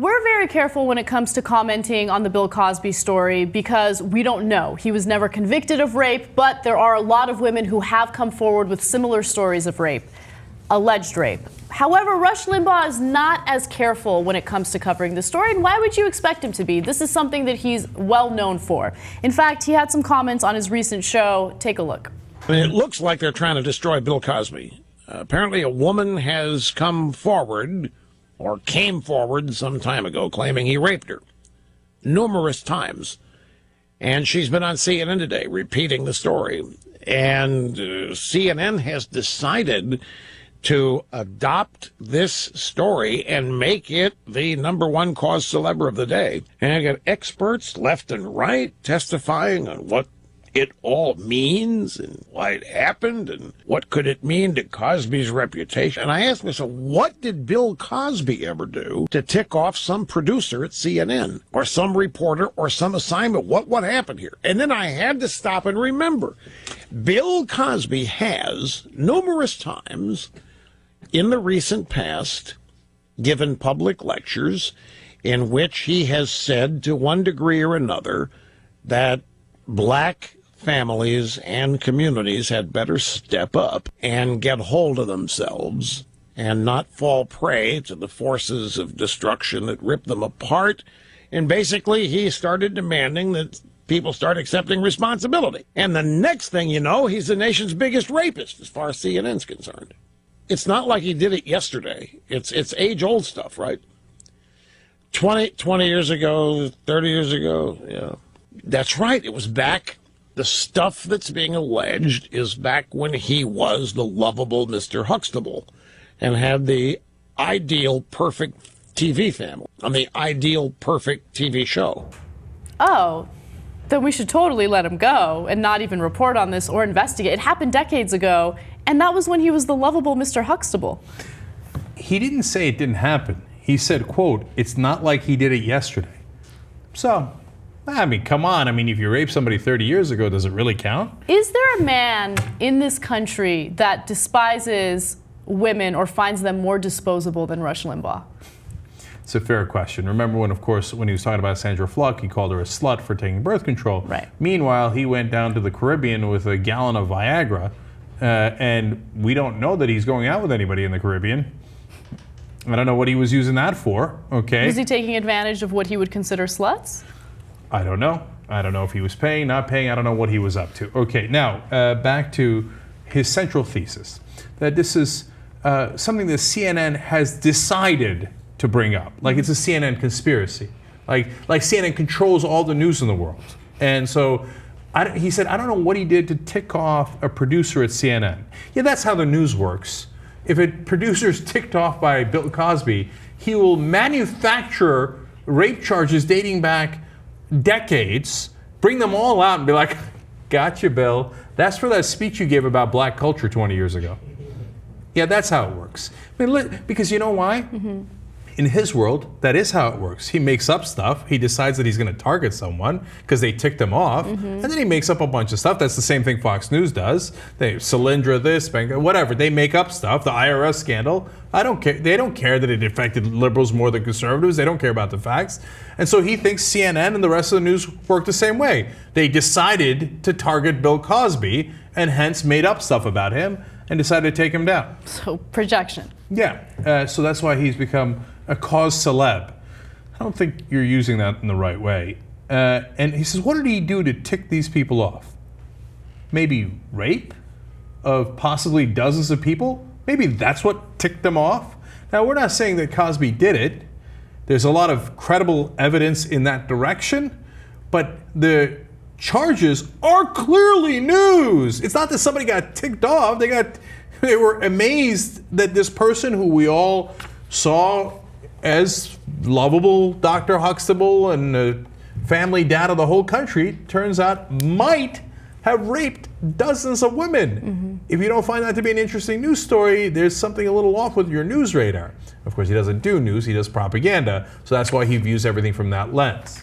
We're very careful when it comes to commenting on the Bill Cosby story because we don't know. He was never convicted of rape, but there are a lot of women who have come forward with similar stories of rape, alleged rape. However, Rush Limbaugh is not as careful when it comes to covering the story, and why would you expect him to be? This is something that he's well known for. In fact, he had some comments on his recent show. Take a look. It looks like they're trying to destroy Bill Cosby. Apparently a woman has come forward, or came forward some time ago, claiming he raped her numerous times. And she's been on CNN today repeating the story. And CNN has decided to adopt this story and make it the #1 cause célèbre of the day. And I got experts left and right testifying on what it all means and why it happened and what could it mean to Cosby's reputation. And I asked myself, what did Bill Cosby ever do to tick off some producer at CNN or some reporter or some assignment? What happened here? And then I had to stop and remember. Bill Cosby has numerous times in the recent past given public lectures in which he has said to one degree or another that black families and communities had better step up and get hold of themselves and not fall prey to the forces of destruction that rip them apart. And basically, he started demanding that people start accepting responsibility. And the next thing you know, he's the nation's biggest rapist as far as CNN's concerned. It's not like he did it yesterday. It's age-old stuff, right? 20 years ago, 30 years ago, yeah. That's right. It was back. The stuff that's being alleged is back when he was the lovable Mr. Huxtable and had the ideal, perfect TV family on the ideal, perfect TV show. Oh, then we should totally let him go and not even report on this or investigate. It happened decades ago, and that was when he was the lovable Mr. Huxtable. He didn't say it didn't happen. He said, quote, "It's not like he did it yesterday." So, I mean, come on. I mean, if you raped somebody 30 years ago, does it really count? Is there a man in this country that despises women or finds them more disposable than Rush Limbaugh? It's a fair question. Remember when, of course, when he was talking about Sandra Fluck, he called her a slut for taking birth control. Right. Meanwhile, he went down to the Caribbean with a gallon of Viagra, and we don't know that he's going out with anybody in the Caribbean. I don't know what he was using that for, okay? Was he taking advantage of what he would consider sluts? I don't know. I don't know if he was paying, not paying. I don't know what he was up to. Okay, now back to his central thesis, that this is something that CNN has decided to bring up. Like it's a CNN conspiracy. Like CNN controls all the news in the world. And so he said, I don't know what he did to tick off a producer at CNN. Yeah, that's how the news works. If a producer's ticked off by Bill Cosby, he will manufacture rape charges dating back decades, bring them all out and be like, gotcha, Bill. That's for that speech you gave about black culture 20 years ago. Yeah, that's how it works. I mean, because you know why? Mm-hmm. In his world, that is how it works. He makes up stuff. He decides that he's going to target someone because they ticked him off. Mm-hmm. And then he makes up a bunch of stuff. That's the same thing Fox News does. They Solyndra this, whatever. They make up stuff. The IRS scandal. I don't care. They don't care that it affected liberals more than conservatives. They don't care about the facts. And so he thinks CNN and the rest of the news work the same way. They decided to target Bill Cosby and hence made up stuff about him and decided to take him down. So projection. Yeah. So that's why he's become a cause celeb. I don't think you're using that in the right way. And he says, what did he do to tick these people off? Maybe rape of possibly dozens of people? Maybe that's what ticked them off? Now, we're not saying that Cosby did it. There's a lot of credible evidence in that direction, but the charges are clearly news. It's not that somebody got ticked off. They were amazed that this person who we all saw as lovable Dr. Huxtable and family dad of the whole country, turns out might have raped dozens of women. Mm-hmm. If you don't find that to be an interesting news story, there's something a little off with your news radar. Of course, he doesn't do news, he does propaganda, so that's why he views everything from that lens.